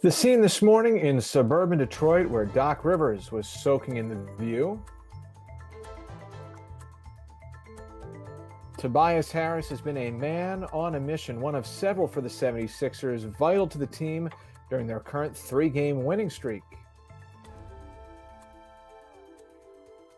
The scene this morning in suburban Detroit where Doc Rivers was soaking in the view. Tobias Harris has been a man on a mission, one of several for the 76ers, vital to the team during their current three-game winning streak.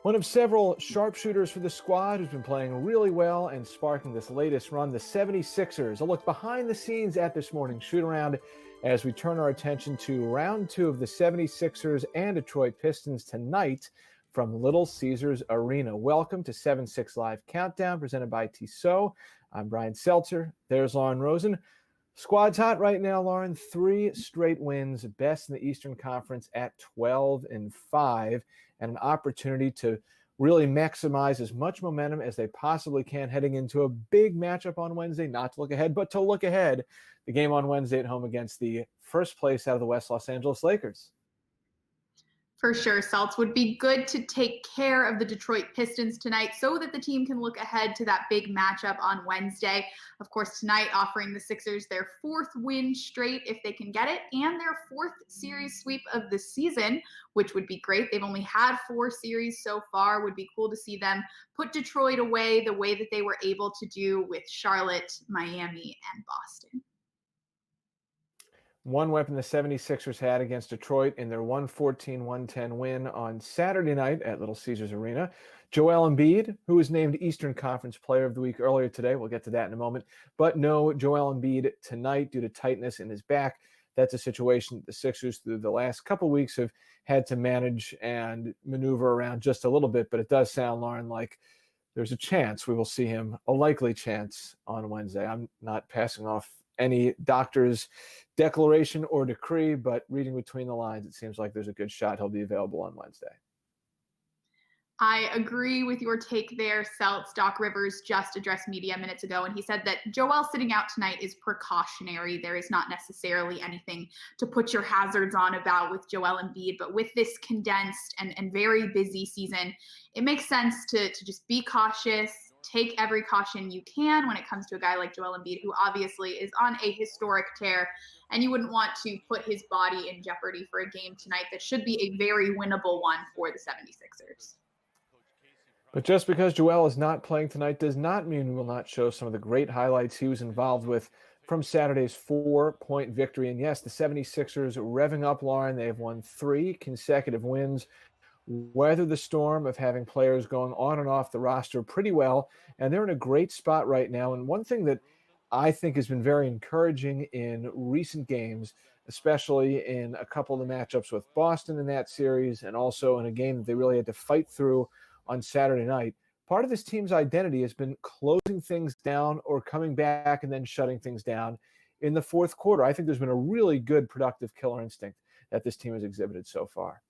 One of several sharpshooters for the squad who's been playing really well and sparking this latest run, the 76ers. A look behind the scenes at this morning's shoot-around as we turn our attention to round two of the 76ers and Detroit Pistons tonight from Little Caesars Arena. Welcome to 7-6 Live Countdown presented by Tissot. I'm Brian Seltzer. There's Lauren Rosen. Squad's hot right now, Lauren. 3 straight wins, best in the Eastern Conference at 12-5, and an opportunity to really maximize as much momentum as they possibly can heading into a big matchup on Wednesday. Not to look ahead, but to look ahead. The game on Wednesday at home against the first place out of the West Los Angeles Lakers. For sure, Celts, would be good to take care of the Detroit Pistons tonight so that the team can look ahead to that big matchup on Wednesday. Of course, tonight offering the Sixers their 4th win straight if they can get it, and their 4th series sweep of the season, which would be great. They've only had 4 series so far. Would be cool to see them put Detroit away the way that they were able to do with Charlotte, Miami, and Boston. One weapon the 76ers had against Detroit in their 114-110 win on Saturday night at Little Caesars Arena. Joel Embiid, who was named Eastern Conference Player of the Week earlier today. We'll get to that in a moment. But no Joel Embiid tonight due to tightness in his back. That's a situation the Sixers through the last couple weeks have had to manage and maneuver around just a little bit. But it does sound, Lauren, like there's a chance we will see him, a likely chance on Wednesday. I'm not passing off any doctor's declaration or decree, but reading between the lines, it seems like there's a good shot he'll be available on Wednesday. I agree with your take there, Celts. Doc Rivers just addressed media minutes ago, and he said that Joel sitting out tonight is precautionary. There is not necessarily anything to put your hazards on about with Joel Embiid, but with this condensed and very busy season, it makes sense to just be cautious, take every caution you can when it comes to a guy like Joel Embiid, who obviously is on a historic tear, and you wouldn't want to put his body in jeopardy for a game tonight that should be a very winnable one for the 76ers. But just because Joel is not playing tonight does not mean we will not show some of the great highlights he was involved with from Saturday's 4-point victory. And yes, the 76ers revving up, Lauren. They have won 3 consecutive wins, weathered the storm of having players going on and off the roster pretty well, and they're in a great spot right now. And one thing that I think has been very encouraging in recent games, especially in a couple of the matchups with Boston in that series, and also in a game that they really had to fight through on Saturday night, part of this team's identity has been closing things down or coming back and then shutting things down in the fourth quarter. I think there's been a really good productive killer instinct that this team has exhibited so far.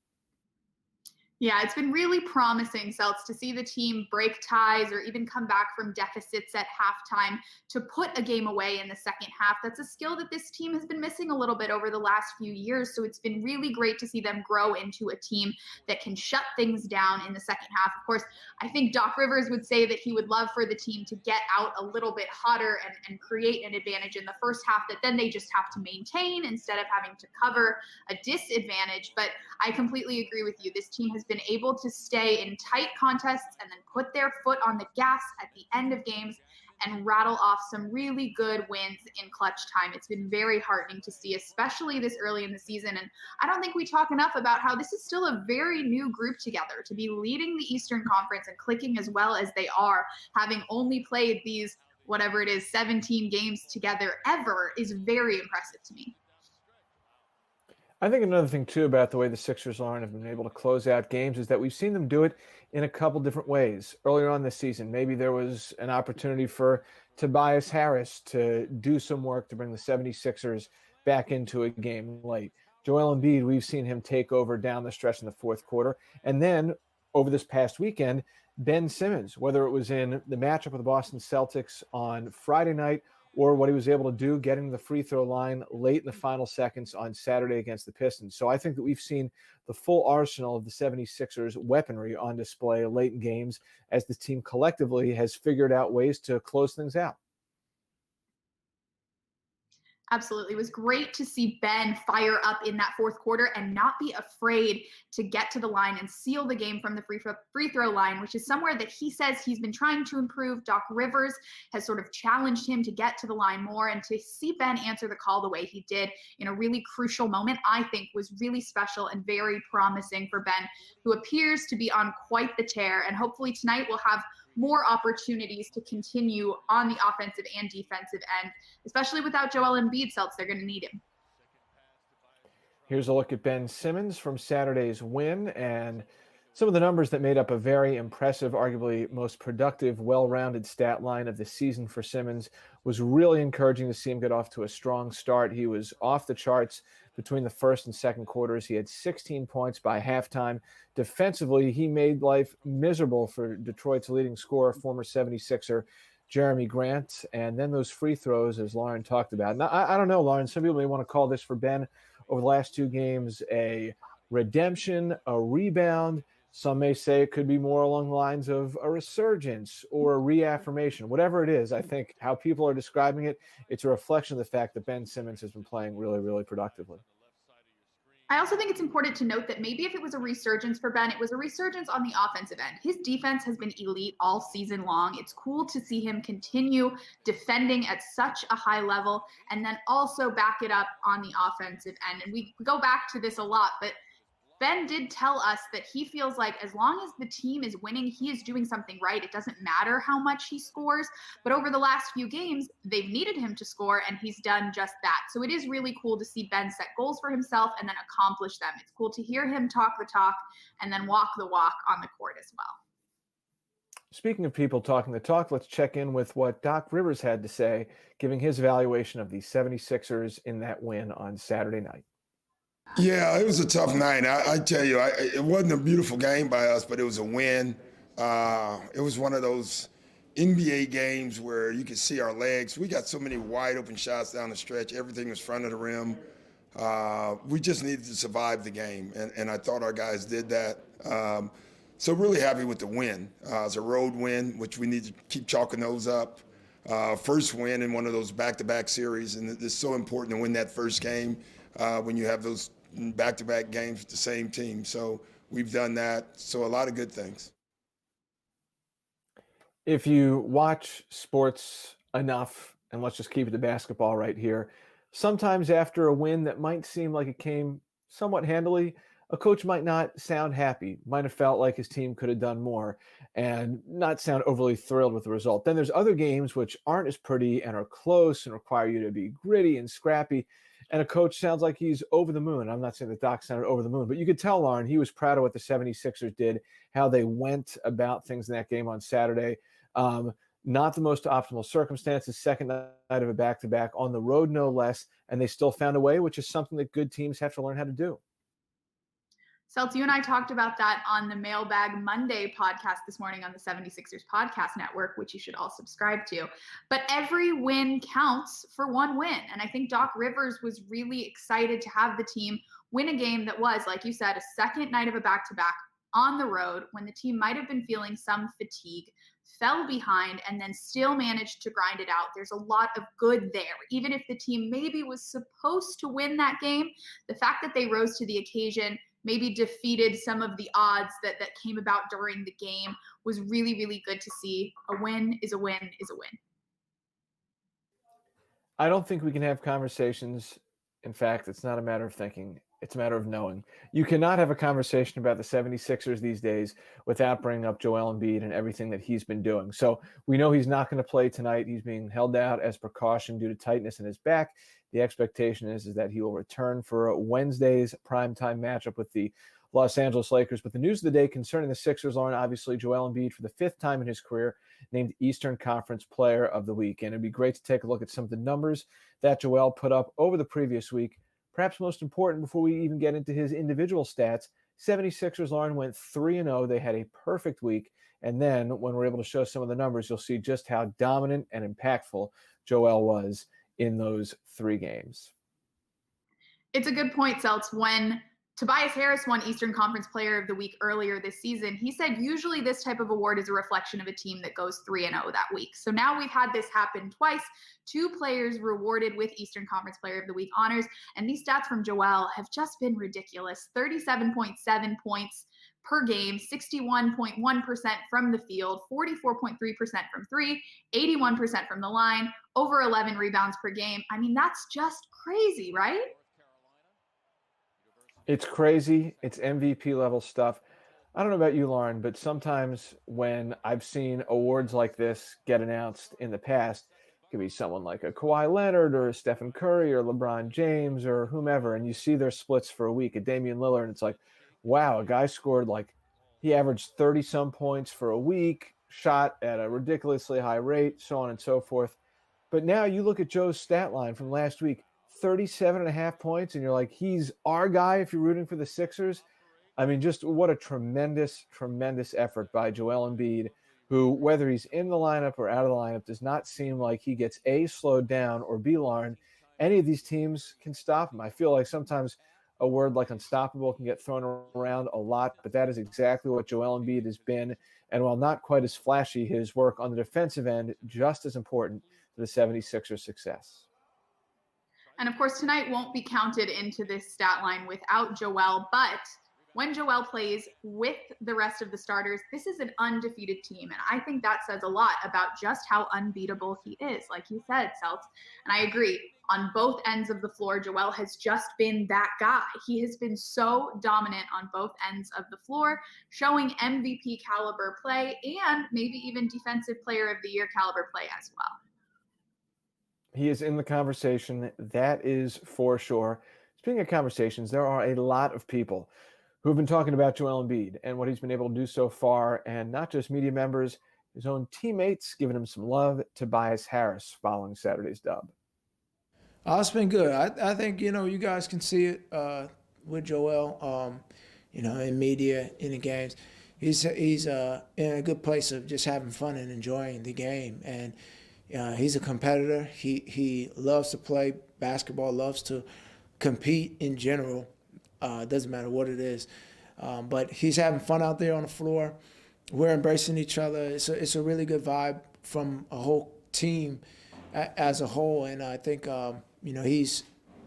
Yeah, it's been really promising, Celts, to see the team break ties or even come back from deficits at halftime to put a game away in the second half. That's a skill that this team has been missing a little bit over the last few years. So it's been really great to see them grow into a team that can shut things down in the second half. Of course, I think Doc Rivers would say that he would love for the team to get out a little bit hotter and create an advantage in the first half that then they just have to maintain instead of having to cover a disadvantage. But I completely agree with you. This team has been able to stay in tight contests and then put their foot on the gas at the end of games and rattle off some really good wins in clutch time. It's been very heartening to see, especially this early in the season. And I don't think we talk enough about how this is still a very new group together. To be leading the Eastern Conference and clicking as well as they are, having only played these, whatever it is, 17 games together ever, is very impressive to me. I think another thing, too, about the way the Sixers have been able to close out games is that we've seen them do it in a couple different ways. Earlier on this season, maybe there was an opportunity for Tobias Harris to do some work to bring the 76ers back into a game late. Joel Embiid, we've seen him take over down the stretch in the fourth quarter. And then over this past weekend, Ben Simmons, whether it was in the matchup with the Boston Celtics on Friday night or what he was able to do getting the free throw line late in the final seconds on Saturday against the Pistons. So I think that we've seen the full arsenal of the 76ers weaponry on display late in games as the team collectively has figured out ways to close things out. Absolutely. It was great to see Ben fire up in that fourth quarter and not be afraid to get to the line and seal the game from the free throw line, which is somewhere that he says he's been trying to improve. Doc Rivers has sort of challenged him to get to the line more, and to see Ben answer the call the way he did in a really crucial moment, I think was really special and very promising for Ben, who appears to be on quite the tear. And hopefully tonight we'll have more opportunities to continue on the offensive and defensive end, especially without Joel Embiid. They're going to need him. Here's a look at Ben Simmons from Saturday's win and some of the numbers that made up a very impressive, arguably most productive, well-rounded stat line of the season for Simmons. Was really encouraging to see him get off to a strong start. He was off the charts between the first and second quarters. He had 16 points by halftime. Defensively, he made life miserable for Detroit's leading scorer, former 76er Jeremy Grant. And then those free throws, as Lauren talked about. Now, I don't know, Lauren, some people may want to call this for Ben over the last two games a redemption, a rebound. Some may say it could be more along the lines of a resurgence or a reaffirmation. Whatever it is, I think how people are describing it, it's a reflection of the fact that Ben Simmons has been playing really, really productively. I also think it's important to note that maybe if it was a resurgence for Ben, it was a resurgence on the offensive end. His defense has been elite all season long. It's cool to see him continue defending at such a high level and then also back it up on the offensive end. And we go back to this a lot, but Ben did tell us that he feels like as long as the team is winning, he is doing something right. It doesn't matter how much he scores, but over the last few games, they've needed him to score, and he's done just that. So it is really cool to see Ben set goals for himself and then accomplish them. It's cool to hear him talk the talk and then walk the walk on the court as well. Speaking of people talking the talk, let's check in with what Doc Rivers had to say, giving his evaluation of the 76ers in that win on Saturday night. Yeah, it was a tough night. I tell you, it wasn't a beautiful game by us, but it was a win. It was one of those NBA games where you could see our legs. We got so many wide open shots down the stretch. Everything was front of the rim. We just needed to survive the game, and I thought our guys did that. So really happy with the win. It's a road win, which we need to keep chalking those up. First win in one of those back-to-back series, and it's so important to win that first game when you have those back-to-back games with the same team. So we've done that. So a lot of good things. If you watch sports enough, and let's just keep it to basketball right here, sometimes after a win that might seem like it came somewhat handily, a coach might not sound happy, might have felt like his team could have done more, and not sound overly thrilled with the result. Then there's other games which aren't as pretty and are close and require you to be gritty and scrappy, and a coach sounds like he's over the moon. I'm not saying that Doc sounded over the moon, but you could tell, Lauren, he was proud of what the 76ers did, how they went about things in that game on Saturday. Not the most optimal circumstances, second night of a back-to-back, on the road no less, and they still found a way, which is something that good teams have to learn how to do. Celts, you and I talked about that on the Mailbag Monday podcast this morning on the 76ers Podcast Network, which you should all subscribe to. But every win counts for one win. And I think Doc Rivers was really excited to have the team win a game that was, like you said, a second night of a back-to-back on the road when the team might have been feeling some fatigue, fell behind, and then still managed to grind it out. There's a lot of good there. Even if the team maybe was supposed to win that game, the fact that they rose to the occasion, maybe defeated some of the odds that came about during the game, was really, really good to see. A win is a win is a win. I don't think we can have conversations. In fact, it's not a matter of thinking. It's a matter of knowing. You cannot have a conversation about the 76ers these days without bringing up Joel Embiid and everything that he's been doing. So we know he's not going to play tonight. He's being held out as precaution due to tightness in his back. The expectation is that he will return for Wednesday's primetime matchup with the Los Angeles Lakers. But the news of the day concerning the Sixers, Lauren, obviously Joel Embiid, for the fifth time in his career, named Eastern Conference Player of the Week. And it'd be great to take a look at some of the numbers that Joel put up over the previous week. Perhaps most important, before we even get into his individual stats, 76ers, Lauren, went 3-0. They had a perfect week. And then when we're able to show some of the numbers, you'll see just how dominant and impactful Joel was in those three games. It's a good point, Celts. When Tobias Harris won Eastern Conference Player of the Week earlier this season. He said usually this type of award is a reflection of a team that goes 3-0 that week. So now we've had this happen twice. 2 players rewarded with Eastern Conference Player of the Week honors. And these stats from Joel have just been ridiculous. 37.7 points per game, 61.1% from the field, 44.3% from 3, 81% from the line, over 11 rebounds per game. I mean, that's just crazy, right? It's crazy. It's MVP level stuff. I don't know about you, Lauren, but sometimes when I've seen awards like this get announced in the past, it could be someone like a Kawhi Leonard or a Stephen Curry or LeBron James or whomever, and you see their splits for a week, a Damian Lillard, and it's like, wow, a guy scored he averaged 30-some points for a week, shot at a ridiculously high rate, so on and so forth. But now you look at Joe's stat line from last week, 37.5 points, and you're like, he's our guy if you're rooting for the Sixers. I mean, just what a tremendous, tremendous effort by Joel Embiid, who, whether he's in the lineup or out of the lineup, does not seem like he gets A, slowed down, or B, Lauren, any of these teams can stop him. I feel like sometimes a word like unstoppable can get thrown around a lot, but that is exactly what Joel Embiid has been. And while not quite as flashy, his work on the defensive end, just as important to the 76ers' success. And of course, tonight won't be counted into this stat line without Joel, but when Joel plays with the rest of the starters, this is an undefeated team. And I think that says a lot about just how unbeatable he is, like you said, Celts. And I agree. On both ends of the floor, Joel has just been that guy. He has been so dominant on both ends of the floor, showing MVP caliber play and maybe even Defensive Player of the Year caliber play as well. He is in the conversation, that is for sure. Speaking of conversations, there are a lot of people who have been talking about Joel Embiid and what he's been able to do so far, and not just media members, his own teammates giving him some love. Tobias Harris following Saturday's dub. It's been good. I think, you guys can see it with Joel, in media, in the games. He's in a good place of just having fun and enjoying the game. And he's a competitor. He loves to play basketball, loves to compete in general. It doesn't matter what it is. But he's having fun out there on the floor. We're embracing each other. It's a really good vibe from a whole team as a whole. And I think, he's,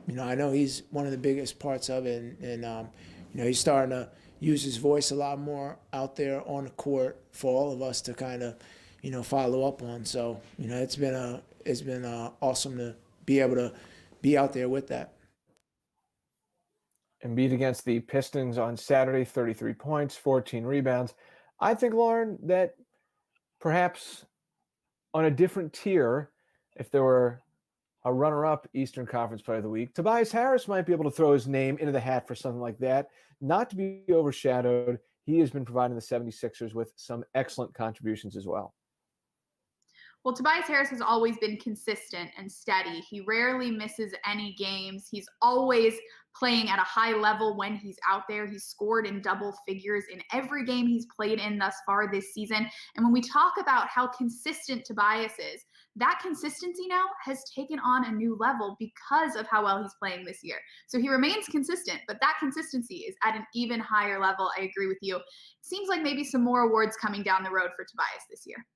I know he's one of the biggest parts of it. And he's starting to use his voice a lot more out there on the court for all of us to kind of, follow up on. So, it's been awesome to be able to be out there with that. Embiid against the Pistons on Saturday, 33 points, 14 rebounds. I think, Lauren, that perhaps on a different tier, if there were a runner-up Eastern Conference Player of the Week, Tobias Harris might be able to throw his name into the hat for something like that, not to be overshadowed. He has been providing the 76ers with some excellent contributions as well. Well, Tobias Harris has always been consistent and steady. He rarely misses any games. He's always playing at a high level when he's out there. He's scored in double figures in every game he's played in thus far this season. And when we talk about how consistent Tobias is, that consistency now has taken on a new level because of how well he's playing this year. So he remains consistent, but that consistency is at an even higher level. I agree with you. It seems like maybe some more awards coming down the road for Tobias this year.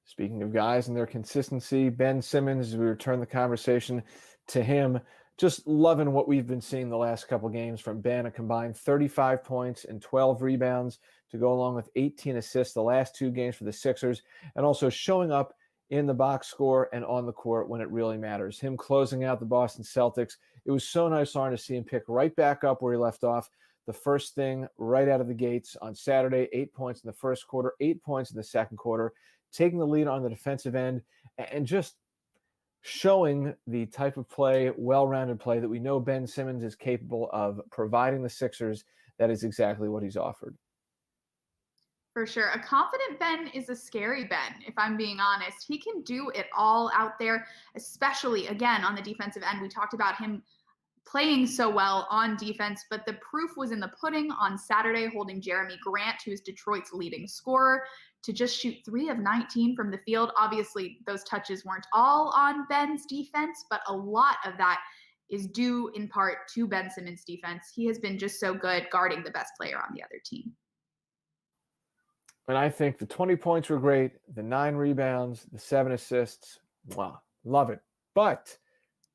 Speaking of guys and their consistency, Ben Simmons, as we return the conversation to him, just loving what we've been seeing the last couple games from Ben, a combined 35 points and 12 rebounds to go along with 18 assists the last 2 games for the Sixers, and also showing up in the box score and on the court when it really matters. Him closing out the Boston Celtics. It was so nice, Lauren, to see him pick right back up where he left off. The first thing right out of the gates on Saturday, 8 points in the first quarter, 8 points in the second quarter, taking the lead on the defensive end and just showing the type of play, well-rounded play that we know Ben Simmons is capable of providing the Sixers. That is exactly what he's offered. For sure. A confident Ben is a scary Ben, if I'm being honest. He can do it all out there, especially, again, on the defensive end. We talked about him playing so well on defense, but the proof was in the pudding on Saturday, holding Jeremy Grant, who is Detroit's leading scorer, to just shoot 3 of 19 from the field. Obviously, those touches weren't all on Ben's defense, but a lot of that is due in part to Ben Simmons' defense. He has been just so good guarding the best player on the other team. And I think the 20 points were great, the 9 rebounds, the 7 assists. Wow, love it. But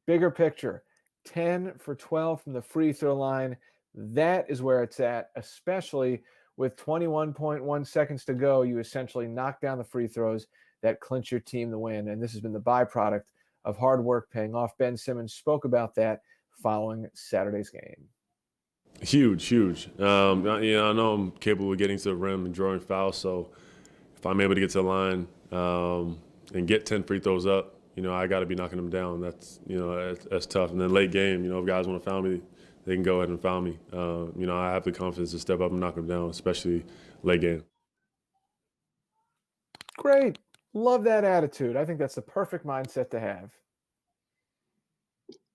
bigger picture, 10 for 12 from the free throw line. That is where it's at, especially with 21.1 seconds to go. You essentially knock down the free throws that clinch your team the win. And this has been the byproduct of hard work paying off. Ben Simmons spoke about that following Saturday's game. Huge. I know I'm capable of getting to the rim and drawing fouls. So if I'm able to get to the line and get 10 free throws up, I got to be knocking them down. That's tough. And then late game, if guys want to foul me, they can go ahead and foul me. I have the confidence to step up and knock them down, especially late game. Great. Love that attitude. I think that's the perfect mindset to have.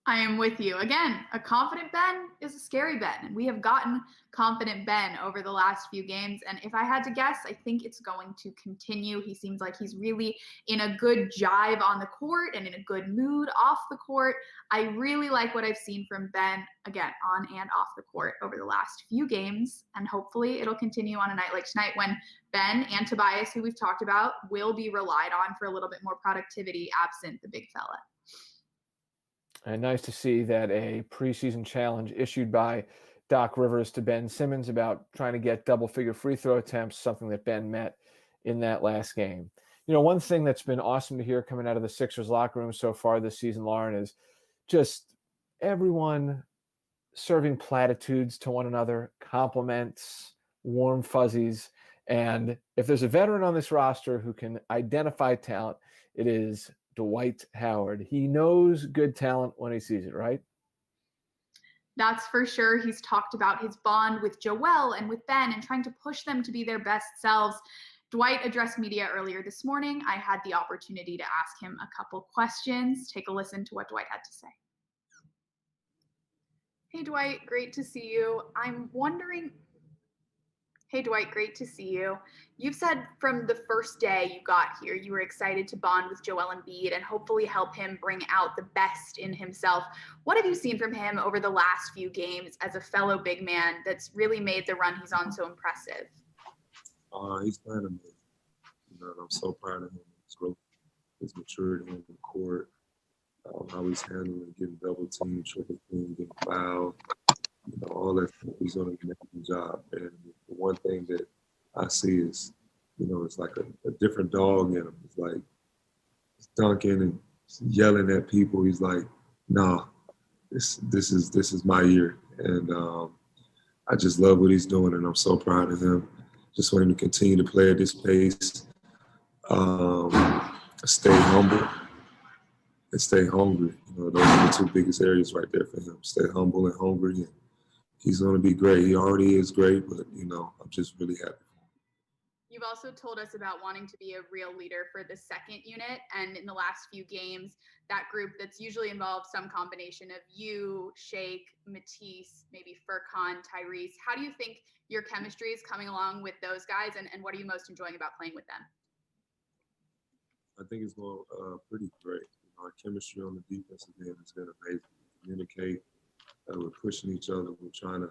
I am with you. Again, a confident Ben is a scary Ben, and we have gotten confident Ben over the last few games. And if I had to guess, I think it's going to continue. He seems like he's really in a good jive on the court and in a good mood off the court. I really like what I've seen from Ben, again, on and off the court over the last few games. And hopefully it'll continue on a night like tonight when Ben and Tobias, who we've talked about, will be relied on for a little bit more productivity absent the big fella. And nice to see that a preseason challenge issued by Doc Rivers to Ben Simmons about trying to get double-figure free throw attempts, something that Ben met in that last game. One thing that's been awesome to hear coming out of the Sixers locker room so far this season, Lauren, is just everyone serving platitudes to one another, compliments, warm fuzzies. And if there's a veteran on this roster who can identify talent, it is Dwight Howard. He knows good talent when he sees it, right? That's for sure. He's talked about his bond with Joel and with Ben and trying to push them to be their best selves. Dwight addressed media earlier this morning. I had the opportunity to ask him a couple questions. Take a listen to what Dwight had to say. Hey, Dwight, great to see you. Hey, Dwight, great to see you. You've said from the first day you got here, you were excited to bond with Joel Embiid and hopefully help him bring out the best in himself. What have you seen from him over the last few games as a fellow big man that's really made the run he's on so impressive? He's playing amazing. I'm so proud of him. His growth, his maturity on the court, how he's handling getting double teamed, triple teamed, getting fouled. All that stuff, he's doing an amazing job. And the one thing that I see is, it's like a different dog in him. It's like he's dunking and yelling at people. He's like, nah, this is my year. And I just love what he's doing, and I'm so proud of him. Just want him to continue to play at this pace, stay humble, and stay hungry. Those are the two biggest areas right there for him. Stay humble and hungry. And he's going to be great. He already is great, but, I'm just really happy. You've also told us about wanting to be a real leader for the second unit. And in the last few games, that group that's usually involved some combination of you, Shake, Matisse, maybe Furkan, Tyrese. How do you think your chemistry is coming along with those guys? And what are you most enjoying about playing with them? I think it's going pretty great. Our chemistry on the defensive end has been amazing. We communicate. We're pushing each other. We're trying to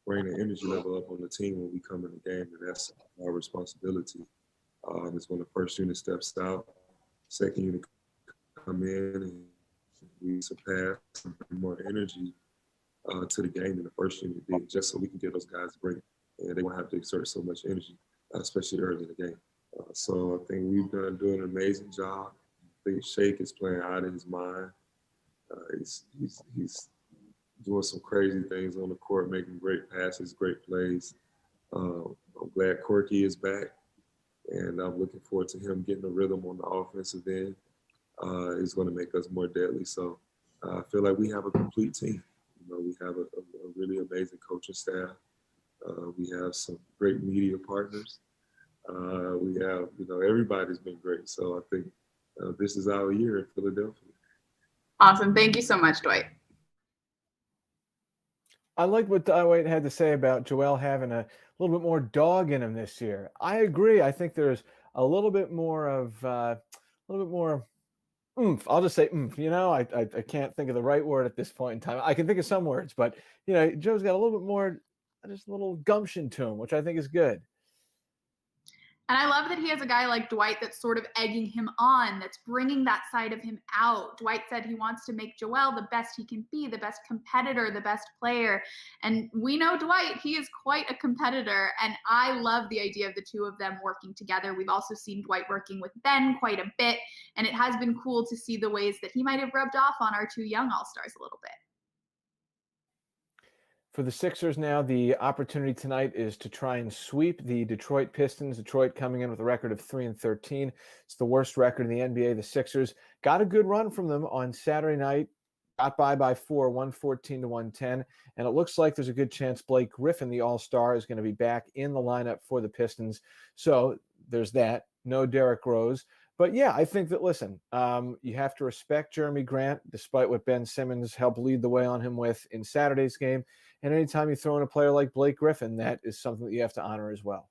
bring the energy level up on the team when we come in the game, and that's our responsibility. It's when the first unit steps out, second unit come in, and we surpass and bring more energy to the game than the first unit did, just so we can get those guys a break, and they won't have to exert so much energy, especially early in the game. So I think we've done doing an amazing job. I think Shake is playing out of his mind. He's doing some crazy things on the court, making great passes, great plays. I'm glad Corky is back, and I'm looking forward to him getting a rhythm on the offensive end. It's going to make us more deadly. So I feel like we have a complete team. We have a really amazing coaching staff. We have some great media partners. We have, everybody's been great. So I think this is our year in Philadelphia. Awesome. Thank you so much, Dwight. I like what Dwight had to say about Joel having a little bit more dog in him this year. I agree. I think there's a little bit more oomph. I'll just say oomph. I can't think of the right word at this point in time. I can think of some words, but Joe's got a little bit more, just a little gumption to him, which I think is good. And I love that he has a guy like Dwight that's sort of egging him on, that's bringing that side of him out. Dwight said he wants to make Joel the best he can be, the best competitor, the best player. And we know Dwight, he is quite a competitor. And I love the idea of the two of them working together. We've also seen Dwight working with Ben quite a bit. And it has been cool to see the ways that he might have rubbed off on our two young All-Stars a little bit. For the Sixers now, the opportunity tonight is to try and sweep the Detroit Pistons. Detroit coming in with a record of 3-13. It's the worst record in the NBA. The Sixers got a good run from them on Saturday night, got by 4, 114-110. And it looks like there's a good chance Blake Griffin, the All-Star, is going to be back in the lineup for the Pistons. So there's that. No Derrick Rose. But yeah, I think that, listen, you have to respect Jeremy Grant, despite what Ben Simmons helped lead the way on him with in Saturday's game. And anytime you throw in a player like Blake Griffin, that is something that you have to honor as well.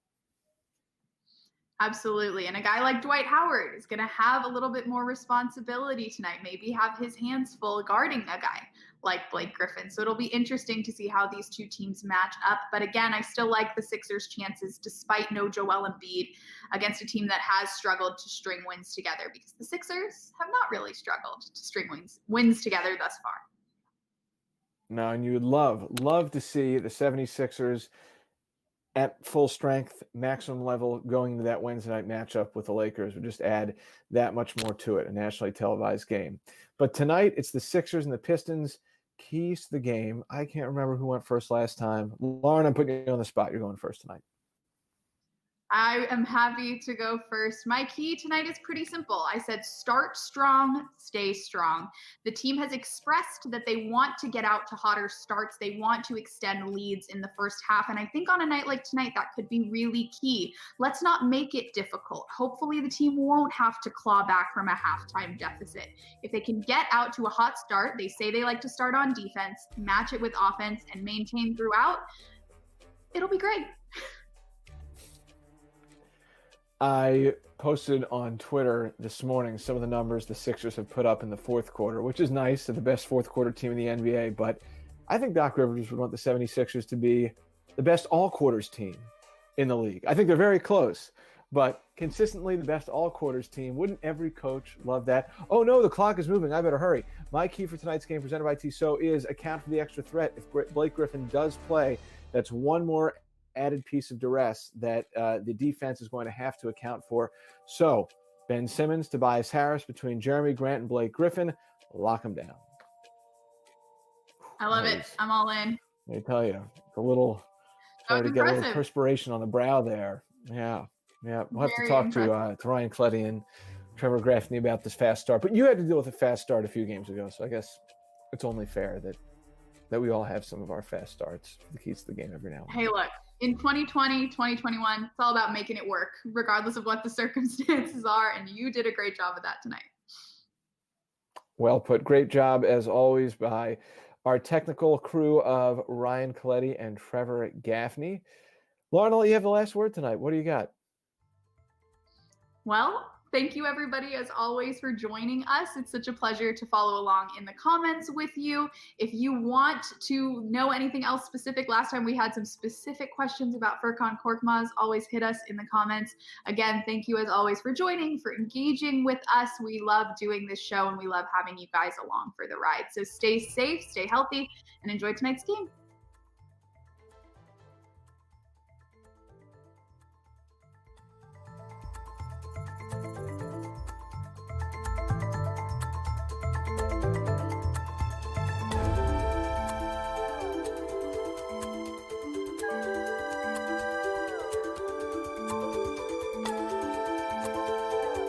Absolutely. And a guy like Dwight Howard is going to have a little bit more responsibility tonight, maybe have his hands full guarding a guy like Blake Griffin. So it'll be interesting to see how these two teams match up. But again, I still like the Sixers' chances, despite no Joel Embiid, against a team that has struggled to string wins together, because the Sixers have not really struggled to string wins together thus far. No, and you would love to see the 76ers at full strength, maximum level, going into that Wednesday night matchup with the Lakers would just add that much more to it, a nationally televised game. But tonight, it's the Sixers and the Pistons. Keys to the game. I can't remember who went first last time. Lauren, I'm putting you on the spot. You're going first tonight. I am happy to go first. My key tonight is pretty simple. I said start strong, stay strong. The team has expressed that they want to get out to hotter starts. They want to extend leads in the first half. And I think on a night like tonight, that could be really key. Let's not make it difficult. Hopefully the team won't have to claw back from a halftime deficit. If they can get out to a hot start, they say they like to start on defense, match it with offense, and maintain throughout, it'll be great. I posted on Twitter this morning some of the numbers the Sixers have put up in the fourth quarter, which is nice. They're the best fourth quarter team in the NBA, but I think Doc Rivers would want the 76ers to be the best all-quarters team in the league. I think they're very close, but consistently the best all-quarters team. Wouldn't every coach love that? Oh, no, the clock is moving. I better hurry. My key for tonight's game, presented by Tissot, is account for the extra threat. If Blake Griffin does play, that's one more added piece of duress that the defense is going to have to account for. So Ben Simmons, Tobias Harris, between Jeremy Grant and Blake Griffin, lock them down. I love it. I'm all in. Let me tell you, it's a little starting to get a little perspiration on the brow there. Yeah. We'll have to talk to Ryan Cleddy and Trevor Gaffney about this fast start. But you had to deal with a fast start a few games ago, so I guess it's only fair that we all have some of our fast starts, the keys to the game every now and then. Hey, look. In 2020, 2021, it's all about making it work, regardless of what the circumstances are, and you did a great job of that tonight. Well put. Great job, as always, by our technical crew of Ryan Coletti and Trevor Gaffney. Lauren, I'll let you have the last word tonight. What do you got? Well, thank you, everybody, as always, for joining us. It's such a pleasure to follow along in the comments with you. If you want to know anything else specific, last time we had some specific questions about Furkan Korkmaz. Always hit us in the comments. Again, thank you, as always, for joining, for engaging with us. We love doing this show, and we love having you guys along for the ride. So stay safe, stay healthy, and enjoy tonight's game.